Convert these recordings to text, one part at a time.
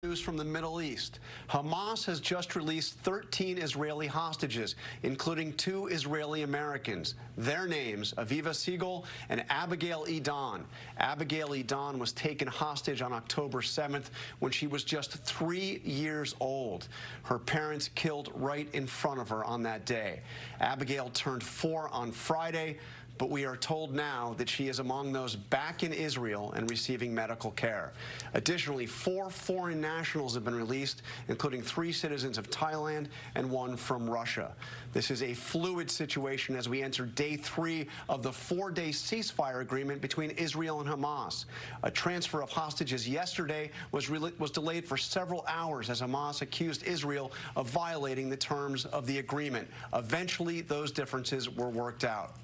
News from the Middle East. Hamas has just released 13 Israeli hostages, including 2 Israeli Americans. Their names, Aviva Siegel and Abigail Edan. Abigail Edan was taken hostage on October 7th when she was just 3 years old. Her parents killed right in front of her on that day. Abigail turned 4 on Friday, but we are told now that she is among those back in Israel and receiving medical care. Additionally, 4 foreign nationals have been released, including 3 citizens of Thailand and 1 from Russia. This is a fluid situation as we enter day 3 of the 4-day ceasefire agreement between Israel and Hamas. A transfer of hostages yesterday was delayed for several hours as Hamas accused Israel of violating the terms of the agreement. Eventually, those differences were worked out.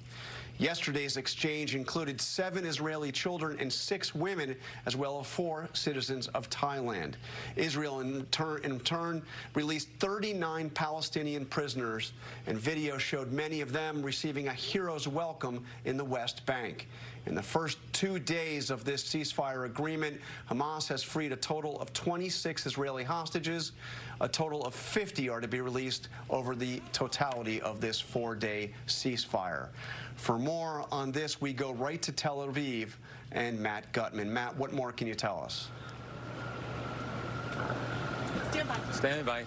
Yesterday's exchange included 7 Israeli children and 6 women, as well as 4 citizens of Thailand. Israel, in turn, released 39 Palestinian prisoners, and video showed many of them receiving a hero's welcome in the West Bank. In the first 2 days of this ceasefire agreement, Hamas has freed a total of 26 Israeli hostages. A total of 50 are to be released over the totality of this 4-day ceasefire. For more on this, we go right to Tel Aviv and Matt Gutman. Matt, what more can you tell us? Stand by. Stand by.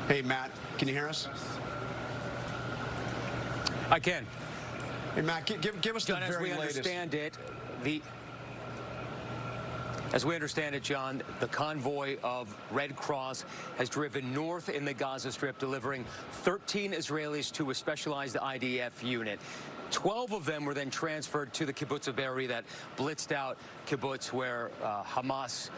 Hey, Matt, can you hear us? I can. Hey, Matt, give us the very latest. As we understand it, John, the convoy of Red Cross has driven north in the Gaza Strip, delivering 13 Israelis to a specialized IDF unit. 12 of them were then transferred to the kibbutz of Be'eri, that blitzed out kibbutz where Hamas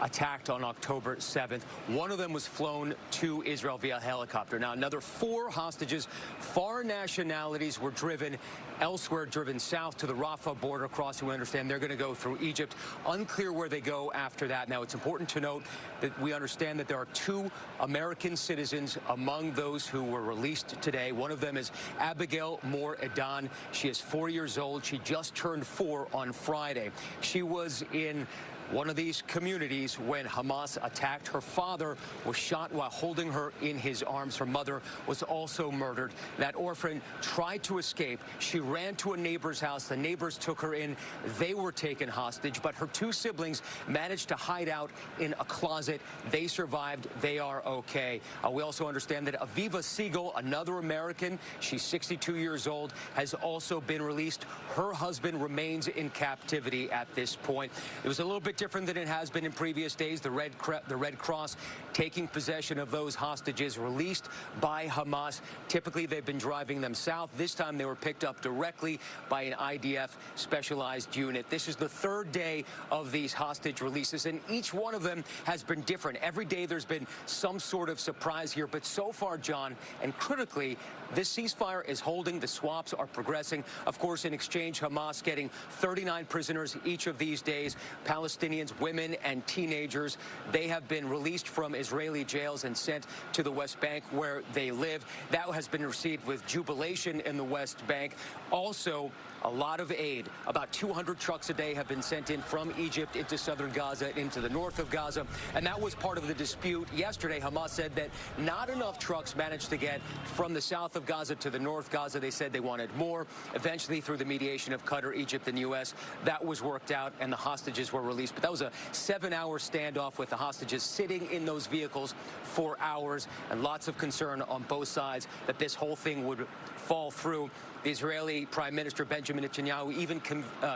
attacked on October 7th. One of them was flown to Israel via helicopter. Now, another 4 hostages, foreign nationalities, were driven elsewhere, driven south to the Rafah border crossing. We understand they're going to go through Egypt. Unclear where they go after that. Now, it's important to note that we understand that there are 2 American citizens among those who were released today. One of them is Abigail Moore Edan. She is 4 years old. She just turned 4 on Friday. She was in one of these communities when Hamas attacked. Her father was shot while holding her in his arms. Her mother was also murdered. That orphan tried to escape. She ran to a neighbor's house. The neighbors took her in. They were taken hostage, but her 2 siblings managed to hide out in a closet. They survived. They are okay. We also understand that Aviva Siegel, another American, she's 62 years old, has also been released. Her husband remains in captivity at this point. It was a little bit different than it has been in previous days. The Red Cross taking possession of those hostages released by Hamas. Typically, they've been driving them south. This time, they were picked up directly by an IDF specialized unit. This is the 3rd day of these hostage releases, and each one of them has been different. Every day, there's been some sort of surprise here, but so far, John, and critically, this ceasefire is holding. The swaps are progressing. Of course, in exchange, Hamas getting 39 prisoners each of these days. Palestinians, women, and teenagers, they have been released from Israeli jails and sent to the West Bank where they live. That has been received with jubilation in the West Bank. Also, a lot of aid. About 200 trucks a day have been sent in from Egypt into southern Gaza, into the north of Gaza, and that was part of the dispute. Yesterday, Hamas said that not enough trucks managed to get from the south of Gaza to the north Gaza. They said they wanted more. Eventually, through the mediation of Qatar, Egypt, and the U.S., that was worked out, and the hostages were released. But that was a 7-hour standoff with the hostages sitting in those vehicles for hours, and lots of concern on both sides that this whole thing would fall through. The Israeli Prime Minister Benjamin Netanyahu even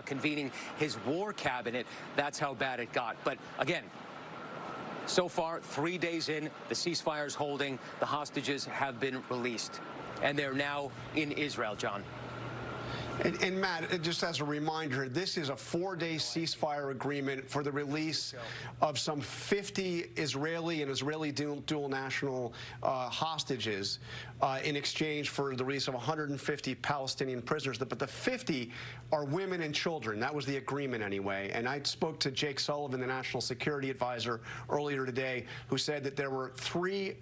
convening his war cabinet. That's how bad it got. But again, so far, 3 days in, the ceasefire is holding. The hostages have been released, and they're now in Israel, John. And Matt, just as a reminder, this is a 4-day ceasefire agreement for the release of some 50 Israeli and Israeli dual national hostages in exchange for the release of 150 Palestinian prisoners. But the 50 are women and children. That was the agreement anyway. And I spoke to Jake Sullivan, the National Security Advisor, earlier today, who said that there were 3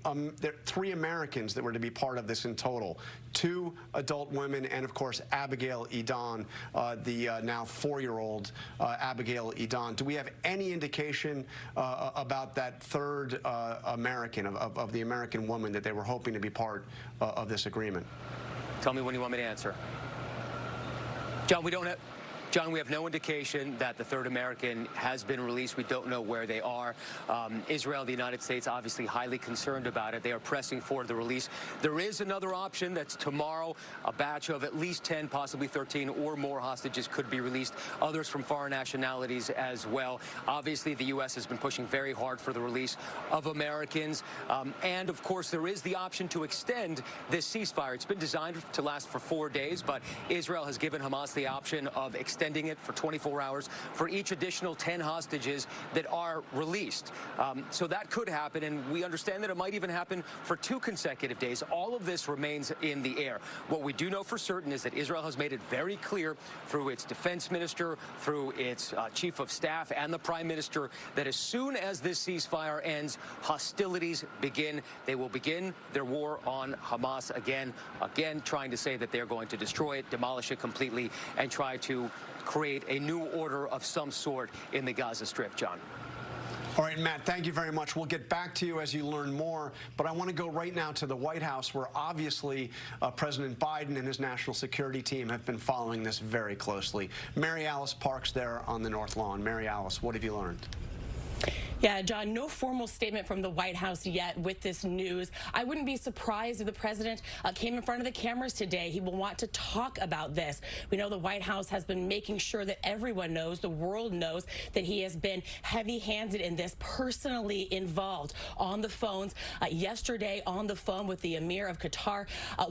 Americans that were to be part of this in total. 2 adult women and, of course, Abigail Abigail Edan, the now 4-year-old Abigail Edan. Do we have any indication about that third American, of the American woman that they were hoping to be part of this agreement? Tell me when you want me to answer. John, we have no indication that the third American has been released. We don't know where they are. Israel, the United States, obviously highly concerned about it. They are pressing for the release. There is another option. That's tomorrow. A batch of at least 10, possibly 13 or more hostages could be released. Others from foreign nationalities as well. Obviously, the U.S. has been pushing very hard for the release of Americans. And, of course, there is the option to extend this ceasefire. It's been designed to last for 4 days, but Israel has given Hamas the option of extending it for 24 hours for each additional 10 hostages that are released. So that could happen, and we understand that it might even happen for 2 consecutive days. All of this remains in the air. What we do know for certain is that Israel has made it very clear through its defense minister, through its chief of staff, and the prime minister that as soon as this ceasefire ends, hostilities begin. They will begin their war on Hamas again trying to say that they're going to destroy it, demolish it completely, and try to create a new order of some sort in the Gaza Strip, John. All right, Matt, thank you very much. We'll get back to you as you learn more, but I want to go right now to the White House, where obviously President Biden and his national security team have been following this very closely. Mary Alice Parks there on the North Lawn. Mary Alice, what have you learned? Yeah, John, no formal statement from the White House yet with this news. I wouldn't be surprised if the president came in front of the cameras today. He will want to talk about this. We know the White House has been making sure that everyone knows, the world knows, that he has been heavy-handed in this, personally involved on the phones. Yesterday on the phone with the Emir of Qatar,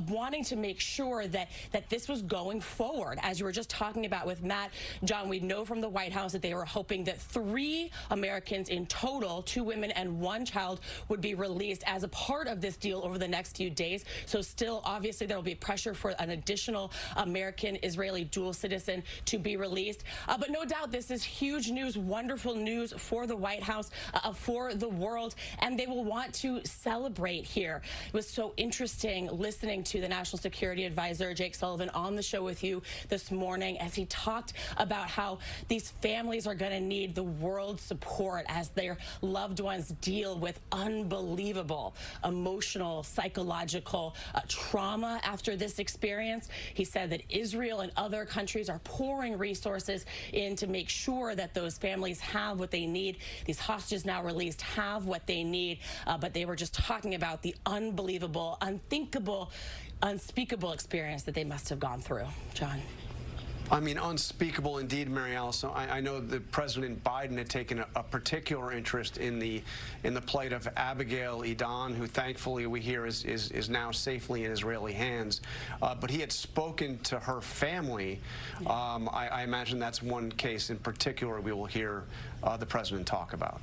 wanting to make sure that this was going forward. As you were just talking about with Matt, John, we know from the White House that they were hoping that 3 Americans in total, 2 women and 1 child, would be released as a part of this deal over the next few days. So still, obviously, there will be pressure for an additional American-Israeli dual citizen to be released. But no doubt this is huge news, wonderful news for the White House, for the world, and they will want to celebrate here. It was so interesting listening to the National Security Advisor, Jake Sullivan, on the show with you this morning as he talked about how these families are going to need the world's support as their loved ones deal with unbelievable emotional, psychological trauma after this experience. He said that Israel and other countries are pouring resources in to make sure that those families have what they need. These hostages now released have what they need, but they were just talking about the unbelievable, unthinkable, unspeakable experience that they must have gone through. John. I mean, unspeakable indeed, Mary Alice. I know that President Biden had taken a particular interest in the plight of Abigail Edan, who thankfully we hear is now safely in Israeli hands. But he had spoken to her family. I imagine that's one case in particular we will hear the president talk about.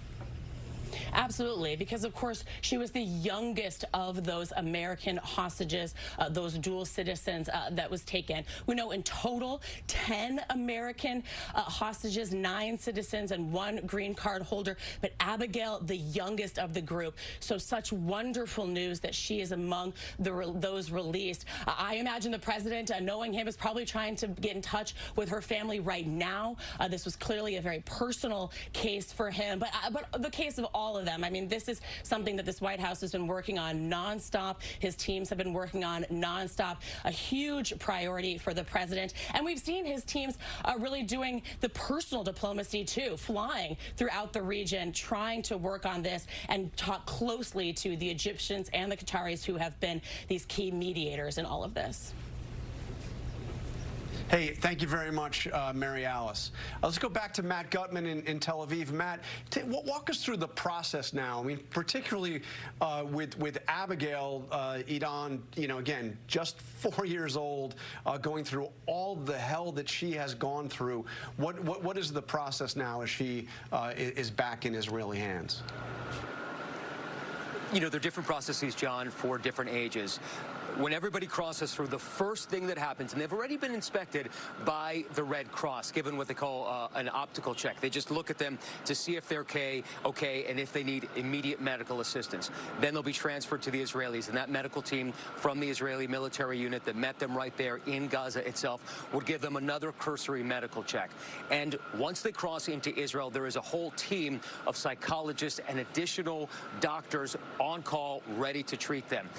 Absolutely, because of course she was the youngest of those American hostages, those dual citizens that was taken. We know in total 10 American hostages, 9 citizens and 1 green card holder, but Abigail the youngest of the group. So such wonderful news that she is among those released. I imagine the president, knowing him, is probably trying to get in touch with her family right now. This was clearly a very personal case for him, but the case of all of them. I mean, this is something that this White House has been working on nonstop. His teams have been working on nonstop. A huge priority for the president. And we've seen his teams really doing the personal diplomacy too, flying throughout the region, trying to work on this and talk closely to the Egyptians and the Qataris, who have been these key mediators in all of this. Hey, thank you very much, Mary Alice. Let's go back to Matt Gutman in Tel Aviv. Matt, walk us through the process now. I mean, particularly with Abigail Edan, you know, again, just 4 years old, going through all the hell that she has gone through. What is the process now as she is back in Israeli hands? You know, there are different processes, John, for different ages. when everybody crosses through, the first thing that happens, and they've already been inspected by the Red Cross, given what they call an optical check. They just look at them to see if they're okay, and if they need immediate medical assistance. Then they'll be transferred to the Israelis, and that medical team from the Israeli military unit that met them right there in Gaza itself would give them another cursory medical check. And once they cross into Israel, there is a whole team of psychologists and additional doctors on call, ready to treat them.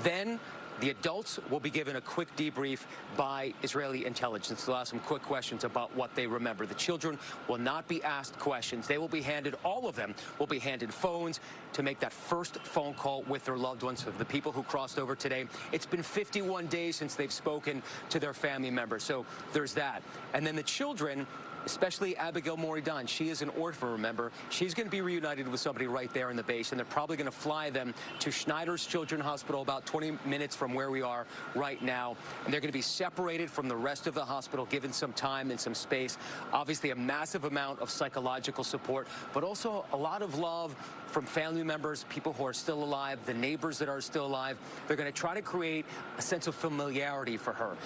Then the adults will be given a quick debrief by Israeli intelligence. They'll ask some quick questions about what they remember. The children will not be asked questions. They will be handed, all of them will be handed phones to make that first phone call with their loved ones. So the people who crossed over today, it's been 51 days since they've spoken to their family members. So there's that. And then the children, especially Abigail Moridan, she is an orphan, remember. She's going to be reunited with somebody right there in the base, and they're probably going to fly them to Schneider's Children's Hospital, about 20 minutes from where we are right now. And they're going to be separated from the rest of the hospital, given some time and some space. Obviously, a massive amount of psychological support, but also a lot of love from family members, people who are still alive, the neighbors that are still alive. They're going to try to create a sense of familiarity for her,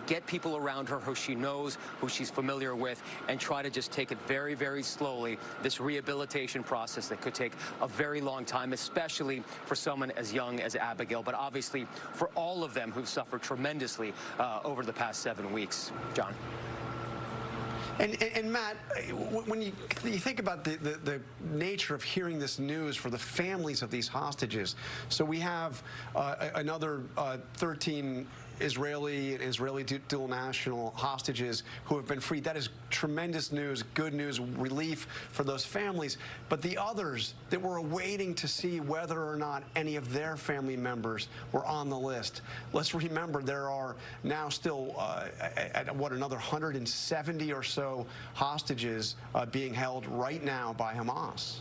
get people around her who she knows, who she's familiar with, and try to just take it very, very slowly, this rehabilitation process that could take a very long time, especially for someone as young as Abigail, but obviously for all of them who've suffered tremendously over the past 7 weeks. John. And Matt, when you think about the nature of hearing this news for the families of these hostages, so we have another 13 Israeli dual national hostages who have been freed. That is tremendous news, good news, relief for those families. But the others that were waiting to see whether or not any of their family members were on the list. Let's remember there are now still, another 170 or so hostages being held right now by Hamas.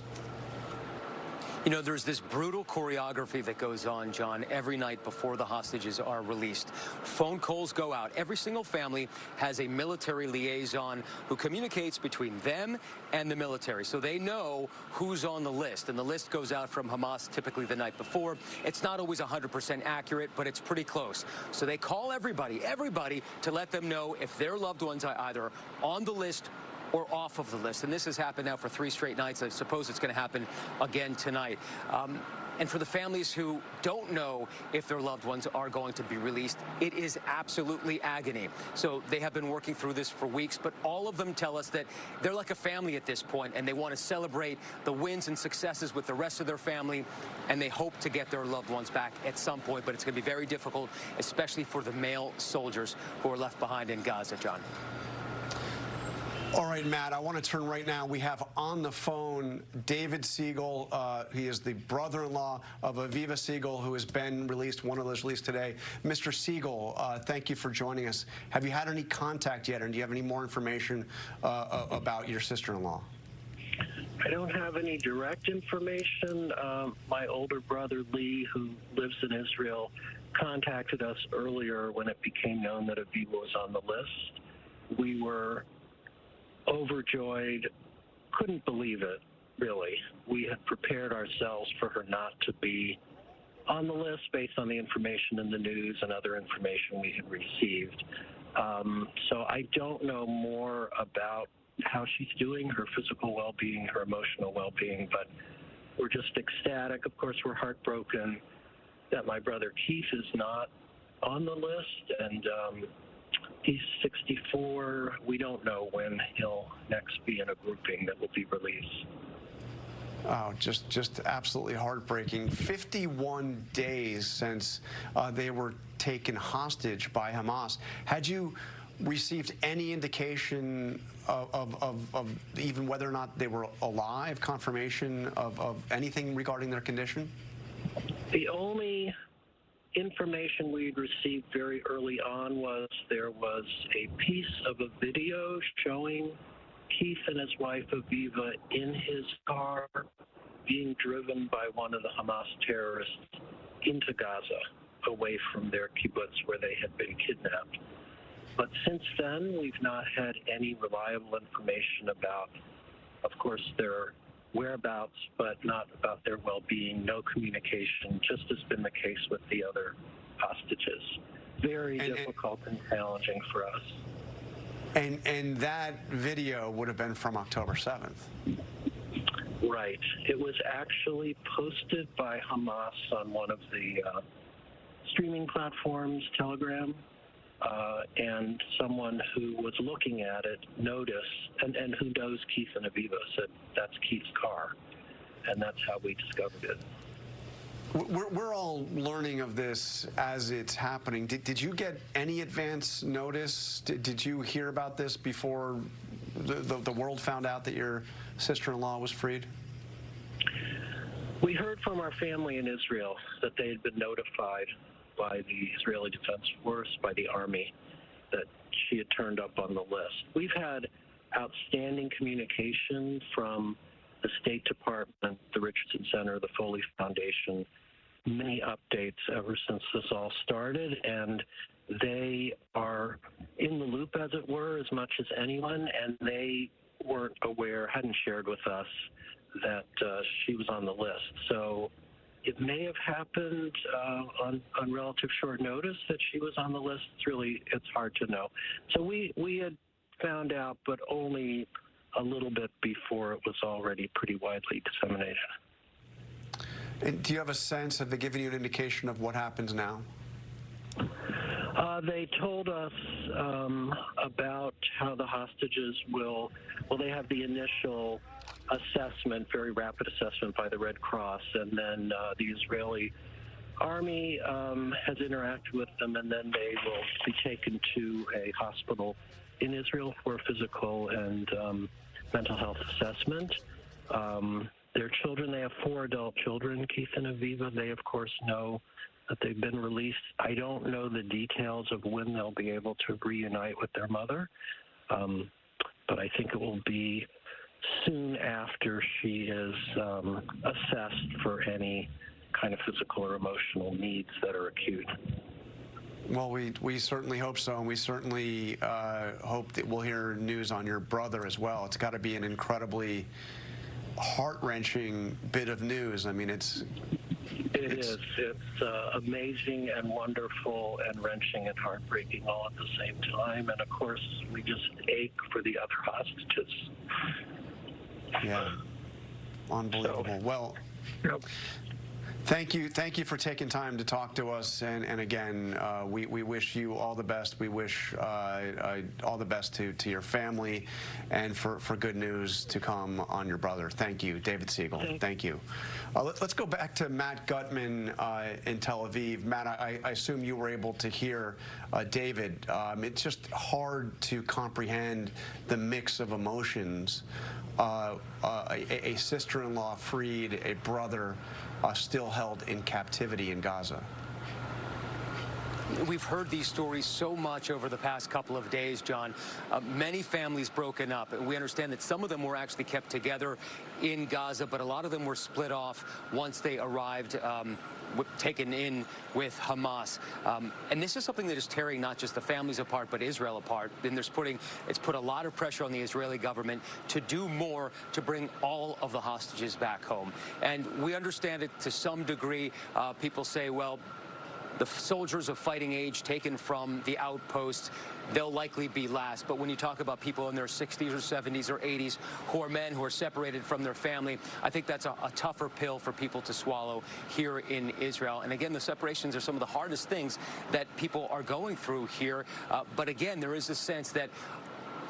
You know, there's this brutal choreography that goes on, John, every night before the hostages are released. Phone calls go out. Every single family has a military liaison who communicates between them and the military, so they know who's on the list. And the list goes out from Hamas typically the night before. It's not always 100% accurate, but it's pretty close. So they call everybody to let them know if their loved ones are either on the list or off of the list. And this has happened now for 3 straight nights. I suppose it's going to happen again tonight. And for the families who don't know if their loved ones are going to be released, it is absolutely agony. So they have been working through this for weeks, but all of them tell us that they're like a family at this point, and they want to celebrate the wins and successes with the rest of their family, and they hope to get their loved ones back at some point, but it's going to be very difficult, especially for the male soldiers who are left behind in Gaza, John. All right, Matt, I want to turn right now. We have on the phone David Siegel. He is the brother-in-law of Aviva Siegel, who has been released, one of those released today. Mr. Siegel, thank you for joining us. Have you had any contact yet, and do you have any more information about your sister-in-law? I don't have any direct information. My older brother, Lee, who lives in Israel, contacted us earlier when it became known that Aviva was on the list. We were overjoyed, couldn't believe it, really. We had prepared ourselves for her not to be on the list based on the information in the news and other information we had received. So I don't know more about how she's doing, her physical well-being, her emotional well-being, but we're just ecstatic. Of course, we're heartbroken that my brother Keith is not on the list, and he's 64. We don't know when he'll next be in a grouping that will be released. Oh, just absolutely heartbreaking. 51 days since they were taken hostage by Hamas. Had you received any indication of even whether or not they were alive, confirmation of anything regarding their condition? The only information we'd received very early on was there was a piece of a video showing Keith and his wife Aviva in his car being driven by one of the Hamas terrorists into Gaza, away from their kibbutz where they had been kidnapped. But since then, we've not had any reliable information about, of course, their whereabouts, but not about their well-being, no communication, just has been the case with the other hostages. Very difficult and challenging for us. And that video would have been from October 7th. Right. It was actually posted by Hamas on one of the streaming platforms, Telegram, and someone who was looking at it noticed, and who knows Keith and Aviva, said that's Keith's car, and that's how we discovered it. We're all learning of this as it's happening. Did you get any advance notice? Did you hear about this before the world found out that your sister-in-law was freed? We heard from our family in Israel that they had been notified by the Israeli Defense Force, by the Army, that she had turned up on the list. We've had outstanding communication from the State Department, the Richardson Center, the Foley Foundation, many updates ever since this all started, and they are in the loop, as it were, as much as anyone, and they weren't aware, hadn't shared with us that she was on the list. So it may have happened on relative short notice that she was on the list. It's hard to know. So we had found out, but only a little bit before it was already pretty widely disseminated. And do you have a sense, have they given you an indication of what happens now? They told us about how the hostages they have the initial assessment, very rapid assessment by the Red Cross, and then the Israeli Army has interacted with them, and then they will be taken to a hospital in Israel for physical and mental health assessment. Their children, they have 4 adult children, Keith and Aviva. They, of course, know that they've been released. I don't know the details of when they'll be able to reunite with their mother, but I think it will be soon after she is assessed for any kind of physical or emotional needs that are acute. Well, we certainly hope so, and we certainly hope that we'll hear news on your brother as well. It's got to be an incredibly heart-wrenching bit of news. I mean, It is. It's amazing and wonderful and wrenching and heartbreaking all at the same time. And, of course, we just ache for the other hostages. Yeah. Unbelievable. So, well, thank you for taking time to talk to us. And again, we wish you all the best. We wish all the best to your family, and for good news to come on your brother. Thank you, David Siegel. Thank you. Let's go back to Matt Gutman in Tel Aviv. Matt, I assume you were able to hear David. It's just hard to comprehend the mix of emotions. A sister-in-law freed, a brother still held in captivity in Gaza. We've heard these stories so much over the past couple of days, John. Many families broken up. We understand that some of them were actually kept together in Gaza, but a lot of them were split off once they arrived, taken in with Hamas. And this is something that is tearing not just the families apart, but Israel apart. And it's put a lot of pressure on the Israeli government to do more to bring all of the hostages back home. And we understand it to some degree. People say, well, the soldiers of fighting age taken from the outposts, they'll likely be last. But when you talk about people in their 60s or 70s or 80s who are men who are separated from their family, I think that's a tougher pill for people to swallow here in Israel. And again, the separations are some of the hardest things that people are going through here. But again, there is a sense that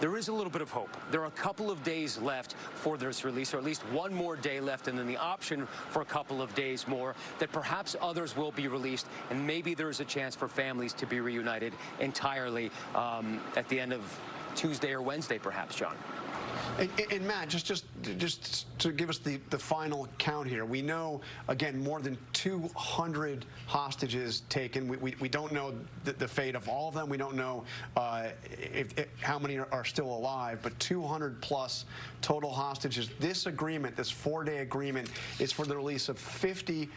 there is a little bit of hope. There are a couple of days left for this release, or at least one more day left, and then the option for a couple of days more, that perhaps others will be released, and maybe there is a chance for families to be reunited entirely at the end of Tuesday or Wednesday, perhaps, John. And Matt, just to give us the final count here, we know, again, more than 200 hostages taken. We don't know the fate of all of them. We don't know how many are still alive, but 200 plus total hostages. This agreement, this 4-day agreement, is for the release of 50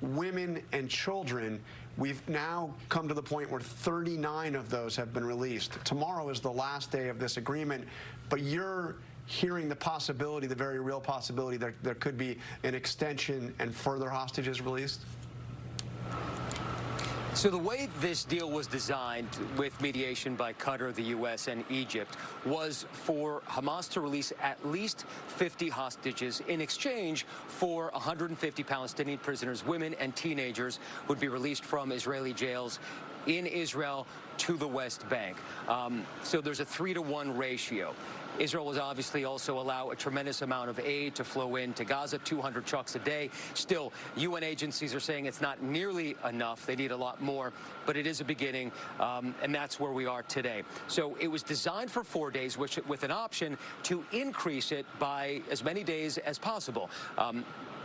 women and children. We've now come to the point where 39 of those have been released. Tomorrow is the last day of this agreement, but you're hearing the possibility, the very real possibility, that there could be an extension and further hostages released? So the way this deal was designed, with mediation by Qatar, the U.S., and Egypt, was for Hamas to release at least 50 hostages in exchange for 150 Palestinian prisoners, women and teenagers, would be released from Israeli jails in Israel to the West Bank. So there's a 3-to-1 ratio. Israel was obviously also allow a tremendous amount of aid to flow into Gaza, 200 trucks a day. Still, UN agencies are saying it's not nearly enough. They need a lot more, but it is a beginning, and that's where we are today. So it was designed for 4 days, with an option to increase it by as many days as possible.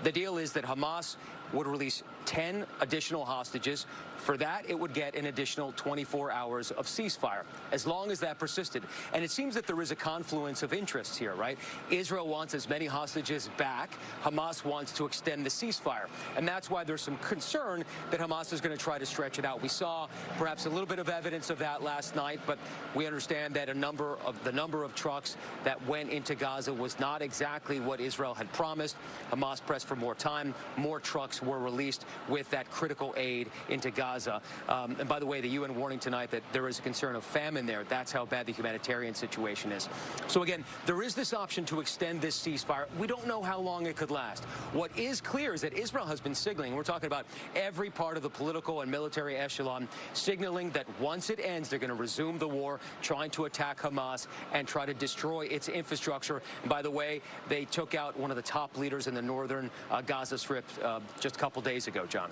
The deal is that Hamas would release 10 additional hostages. For that, it would get an additional 24 hours of ceasefire, as long as that persisted. And it seems that there is a confluence of interests here, right? Israel wants as many hostages back. Hamas wants to extend the ceasefire. And that's why there's some concern that Hamas is going to try to stretch it out. We saw perhaps a little bit of evidence of that last night, but we understand that the number of trucks that went into Gaza was not exactly what Israel had promised. Hamas pressed for more time. More trucks were released with that critical aid into Gaza. And by the way, the UN warning tonight that there is a concern of famine there. That's how bad the humanitarian situation is. So again, there is this option to extend this ceasefire. We don't know how long it could last. What is clear is that Israel has been signaling, we're talking about every part of the political and military echelon, signaling that once it ends, they're going to resume the war, trying to attack Hamas and try to destroy its infrastructure. And by the way, they took out one of the top leaders in the northern Gaza Strip just a couple days ago, John.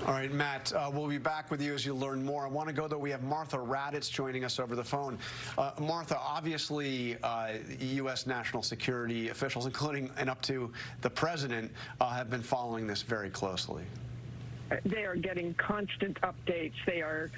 All right, Matt, we'll be back with you as you learn more. I want to go, though, we have Martha Raddatz joining us over the phone. Martha, obviously, U.S. national security officials, including and up to the president, have been following this very closely. They are getting constant updates. They are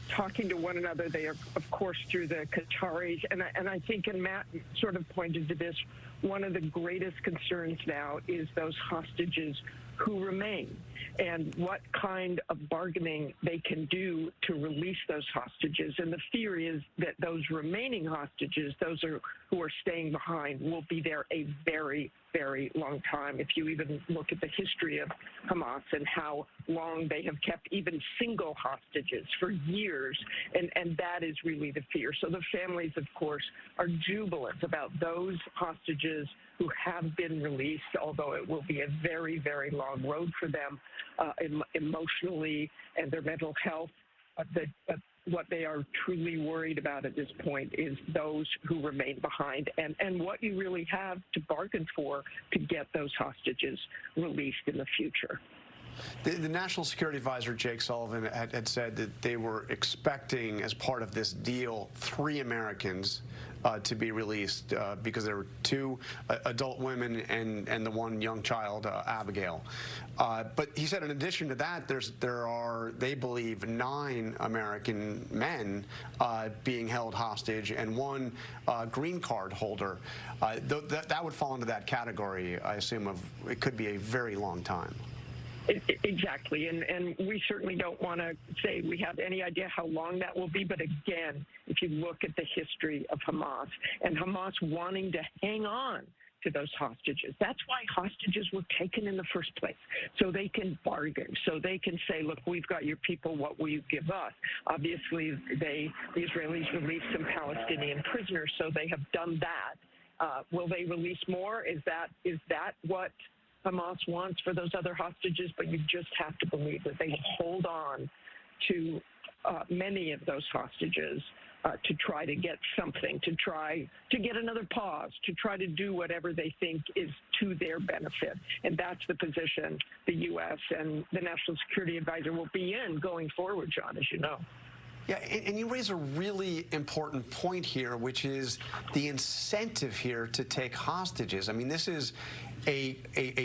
talking to one another. They are, of course, through the Qataris. And I think, and Matt sort of pointed to this, one of the greatest concerns now is those hostages who remain and what kind of bargaining they can do to release those hostages. And the fear is that those remaining hostages, those who are staying behind, will be there a very, very long time. If you even look at the history of Hamas and how long they have kept even single hostages for years, and that is really the fear. So the families, of course, are jubilant about those hostages who have been released, although it will be a very, very long road for them emotionally and their mental health. What they are truly worried about at this point is those who remain behind and what you really have to bargain for to get those hostages released in the future. The National Security Advisor, Jake Sullivan, had said that they were expecting, as part of this deal, 3 Americans to be released because there were 2 adult women and the 1 young child, Abigail. But he said in addition to that, there are, they believe, 9 American men being held hostage and 1 green card holder. That would fall into that category, I assume, of it could be a very long time. Exactly, and we certainly don't want to say we have any idea how long that will be, but again, if you look at the history of Hamas and Hamas wanting to hang on to those hostages, that's why hostages were taken in the first place, so they can bargain, so they can say, look, we've got your people, what will you give us? Obviously, the Israelis released some Palestinian prisoners, so they have done that. Will they release more? Is that what Hamas wants for those other hostages? But you just have to believe that they will hold on to many of those hostages to try to get something, to try to get another pause, to try to do whatever they think is to their benefit. And that's the position the U.S. and the National Security Advisor will be in going forward, John, as you know. Yeah, and you raise a really important point here, which is the incentive here to take hostages. I mean, this is a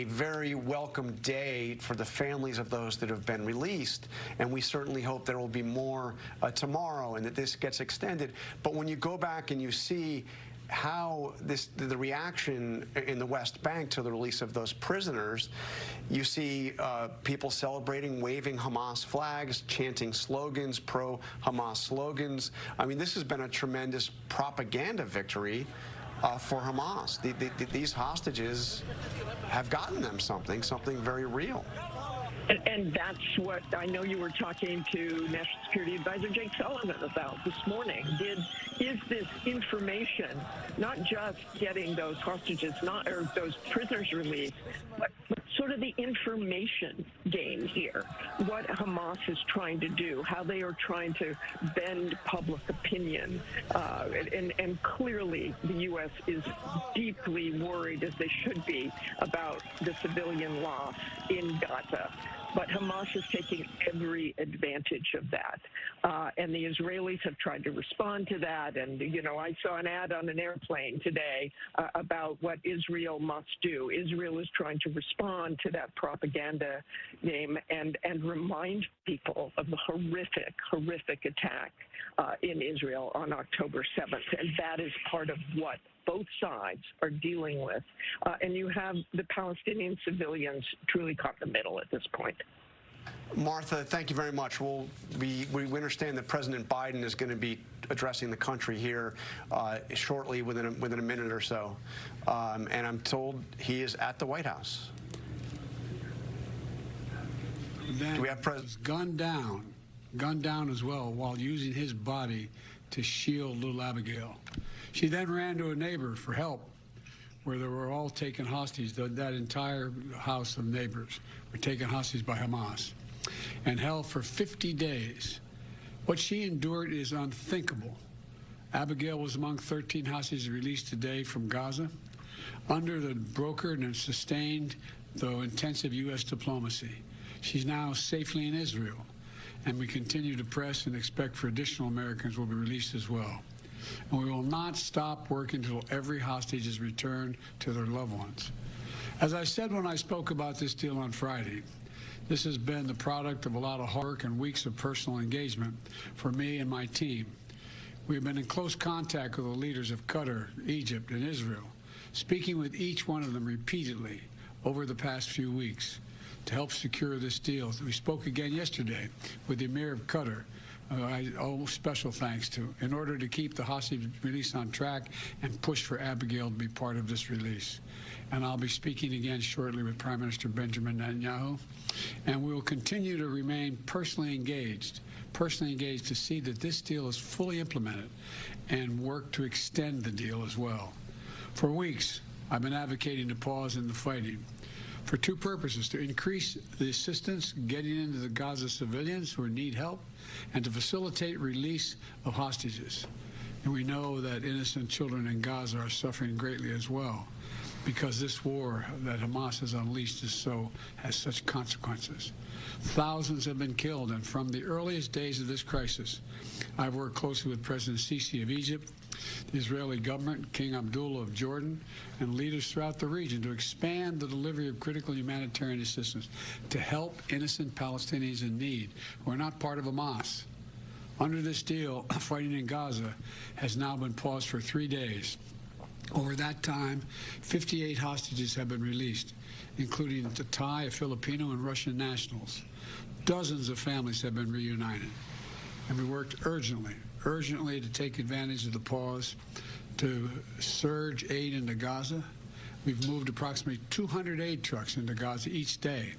very welcome day for the families of those that have been released, and we certainly hope there will be more tomorrow and that this gets extended. But when you go back and you see how the reaction in the West Bank to the release of those prisoners, you see people celebrating, waving Hamas flags, chanting slogans, pro-Hamas slogans. I mean, this has been a tremendous propaganda victory for Hamas. These hostages have gotten them something very real. And that's what I know you were talking to National Security Advisor Jake Sullivan about this morning. Is this information not just getting those hostages, or those prisoners released, but sort of the information game here, what Hamas is trying to do, how they are trying to bend public opinion. And clearly the U.S. is deeply worried, as they should be, about the civilian loss in Gaza. But Hamas is taking every advantage of that. And the Israelis have tried to respond to that. And, you know, I saw an ad on an airplane today about what Israel must do. Israel is trying to respond to that propaganda game and remind people of the horrific attack in Israel on October 7th. And that is part of what both sides are dealing with. And you have the Palestinian civilians truly caught in the middle at this point. Martha, thank you very much. We understand that President Biden is going to be addressing the country here shortly, within a minute or so. And I'm told he is at the White House. Then do we have gunned down as well, while using his body to shield little Abigail. She then ran to a neighbor for help, where they were all taken hostage. That entire house of neighbors were taken hostage by Hamas and held for 50 days. What she endured is unthinkable. Abigail was among 13 hostages released today from Gaza under the brokered and sustained, though intensive, U.S. diplomacy. She's now safely in Israel, and we continue to press and expect for additional Americans will be released as well. And we will not stop working until every hostage is returned to their loved ones. As I said when I spoke about this deal on Friday, this has been the product of a lot of hard work and weeks of personal engagement for me and my team. We have been in close contact with the leaders of Qatar, Egypt, and Israel, speaking with each one of them repeatedly over the past few weeks to help secure this deal. We spoke again yesterday with the Emir of Qatar, I owe special thanks to, in order to keep the hostage release on track and push for Abigail to be part of this release. And I'll be speaking again shortly with Prime Minister Benjamin Netanyahu. And we will continue to remain personally engaged to see that this deal is fully implemented and work to extend the deal as well. For weeks, I've been advocating a pause in the fighting for two purposes: to increase the assistance getting into the Gaza civilians who need help, and to facilitate release of hostages. And we know that innocent children in Gaza are suffering greatly as well, because this war that Hamas has unleashed has such consequences. Thousands have been killed, and from the earliest days of this crisis, I've worked closely with President Sisi of Egypt, the Israeli government, King Abdullah of Jordan, and leaders throughout the region to expand the delivery of critical humanitarian assistance to help innocent Palestinians in need who are not part of Hamas. Under this deal, fighting in Gaza has now been paused for 3 days. Over that time, 58 hostages have been released, including the Thai, Filipino, and Russian nationals. Dozens of families have been reunited. And we worked urgently to take advantage of the pause to surge aid into Gaza. We've moved approximately 200 aid trucks into Gaza each day,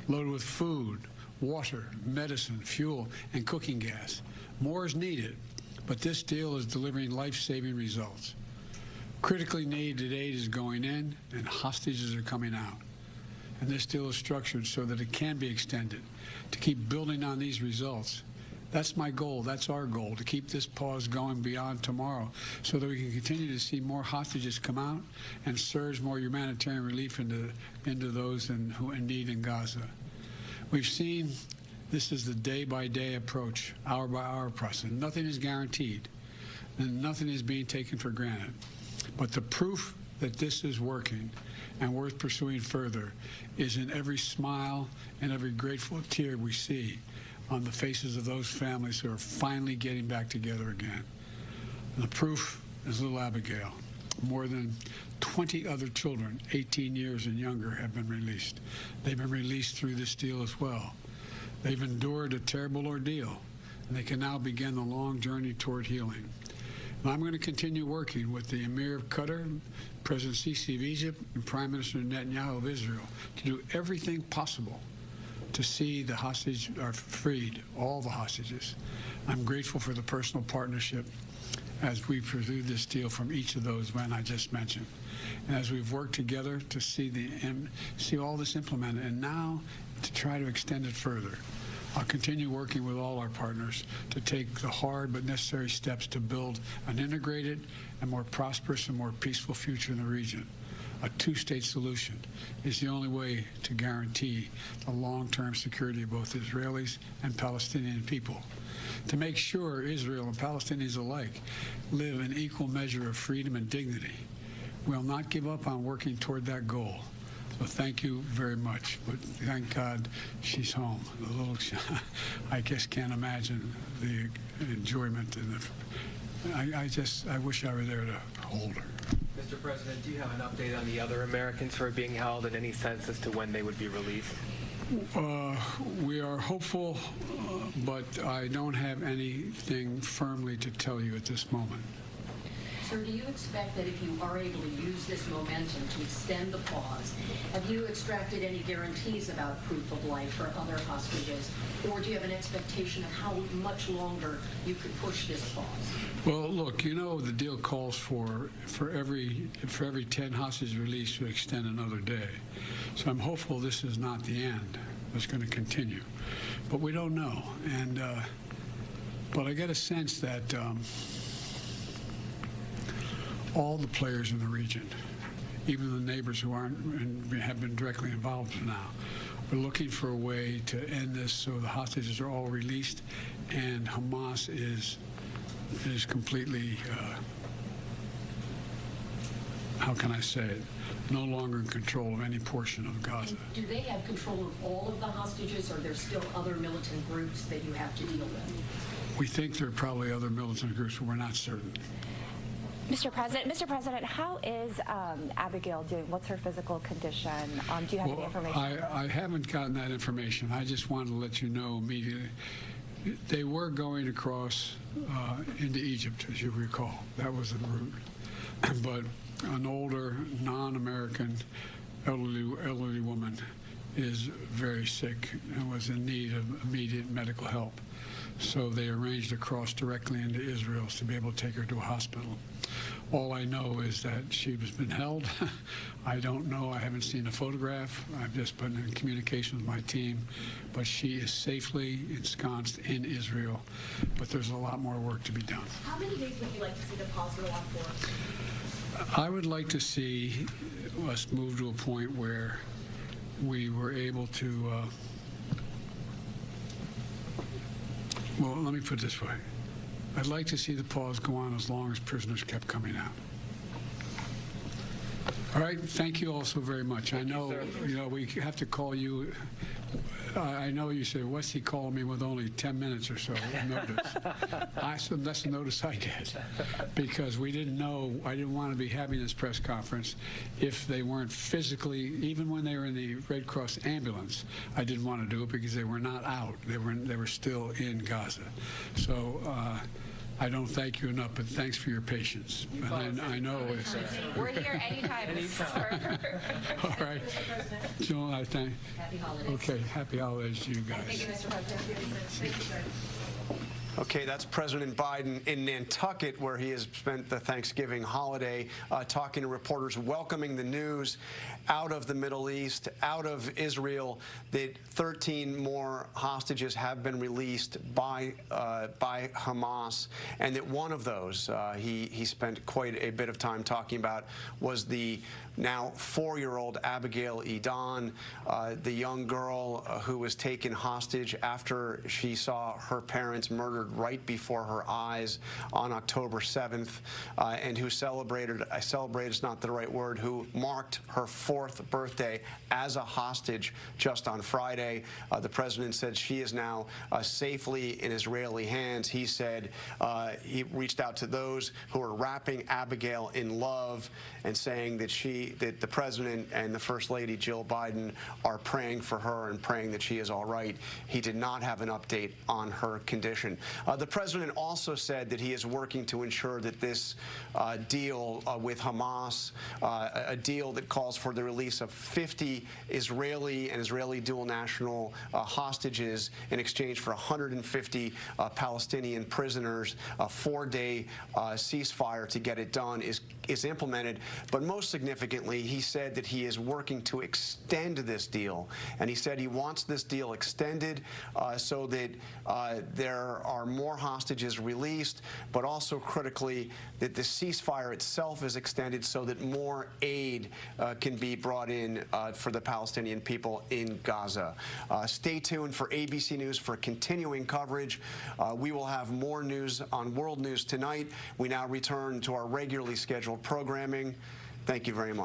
loaded with food, water, medicine, fuel, and cooking gas. More is needed, but this deal is delivering life-saving results. Critically needed aid is going in, and hostages are coming out. And this deal is structured so that it can be extended, to keep building on these results. That's my goal. That's our goal, to keep this pause going beyond tomorrow so that we can continue to see more hostages come out and surge more humanitarian relief into those who are in need in Gaza. We've seen this is the day-by-day approach, hour-by-hour process. Nothing is guaranteed, and nothing is being taken for granted. But the proof that this is working and worth pursuing further is in every smile and every grateful tear we see on the faces of those families who are finally getting back together again. And the proof is little Abigail. More than 20 other children, 18 years and younger, have been released. They've been released through this deal as well. They've endured a terrible ordeal, and they can now begin the long journey toward healing. And I'm going to continue working with the Emir of Qatar, President Sisi of Egypt, and Prime Minister Netanyahu of Israel to do everything possible to see the hostages are freed, all the hostages. I'm grateful for the personal partnership as we pursue this deal from each of those men I just mentioned. And as we've worked together to see all this implemented, and now to try to extend it further. I'll continue working with all our partners to take the hard but necessary steps to build an integrated and more prosperous and more peaceful future in the region. A two-state solution is the only way to guarantee the long-term security of both Israelis and Palestinian people. To make sure Israel and Palestinians alike live in equal measure of freedom and dignity. We'll not give up on working toward that goal. So thank you very much. But thank God she's home. The little, I just can't imagine the enjoyment and I wish I were there to hold her. Mr. President, do you have an update on the other Americans who are being held and any sense as to when they would be released? We are hopeful, but I don't have anything firmly to tell you at this moment. Sir, do you expect that if you are able to use this momentum to extend the pause, have you extracted any guarantees about proof of life for other hostages, or do you have an expectation of how much longer you could push this pause? Well, look, you know the deal calls for every 10 hostages released to extend another day. So I'm hopeful this is not the end. It's going to continue, but we don't know. And but I get a sense that. All the players in the region, even the neighbors who aren't and have been directly involved now, are looking for a way to end this so the hostages are all released and Hamas is completely, how can I say it, no longer in control of any portion of Gaza. And do they have control of all of the hostages, or are there still other militant groups that you have to deal with? We think there are probably other militant groups, but we're not certain. Mr. President, how is Abigail doing? What's her physical condition? Do you have any information? I haven't gotten that information. I just wanted to let you know immediately. They were going across into Egypt, as you recall. That was the route. But an older, non-American, elderly woman is very sick and was in need of immediate medical help. So they arranged to cross directly into Israel to be able to take her to a hospital. All I know is that she has been held. I don't know. I haven't seen a photograph. I've just been in communication with my team. But she is safely ensconced in Israel. But there's a lot more work to be done. How many days would you like to see the pause go on for? I would like to see us move to a point where we were able to well, let me put it this way. I'd like to see the pause go on as long as prisoners kept coming out. All right, thank you all so very much. I know, we have to call you. I know you said, what's he calling me with only 10 minutes or so notice? I said, that's the notice I get, because we didn't know. I didn't want to be having this press conference if they weren't physically, even when they were in the Red Cross ambulance, I didn't want to do it because they were not out. They were still in Gaza. So I don't thank you enough, but thanks for your patience. And I know it's... We're here anytime. All right. Joan, I thank... Happy holidays. Okay, happy holidays to you guys. Thank you, Mr. President. Thank you, sir. Okay, that's President Biden in Nantucket, where he has spent the Thanksgiving holiday talking to reporters, welcoming the news out of the Middle East, out of Israel, that 13 more hostages have been released by Hamas, and that one of those he spent quite a bit of time talking about was the now 4-year-old Abigail Edan, the young girl who was taken hostage after she saw her parents murdered right before her eyes on October 7th, and who celebrated is not the right word, who marked her 4th birthday as a hostage just on Friday. The president said she is now safely in Israeli hands. He said he reached out to those who are wrapping Abigail in love and saying that she that the president and the First Lady, Jill Biden, are praying for her and praying that she is all right. He did not have an update on her condition. The president also said that he is working to ensure that this deal with Hamas, a deal that calls for the release of 50 Israeli and Israeli dual national hostages in exchange for 150 Palestinian prisoners, a 4-day ceasefire to get it done, is implemented. But most significantly, he said that he is working to extend this deal, and he said he wants this deal extended so that there are more hostages released, but also critically that the ceasefire itself is extended so that more aid can be brought in for the Palestinian people in Gaza. Stay tuned for ABC News for continuing coverage. We will have more news on World News tonight. We now return to our regularly scheduled programming. Thank you very much.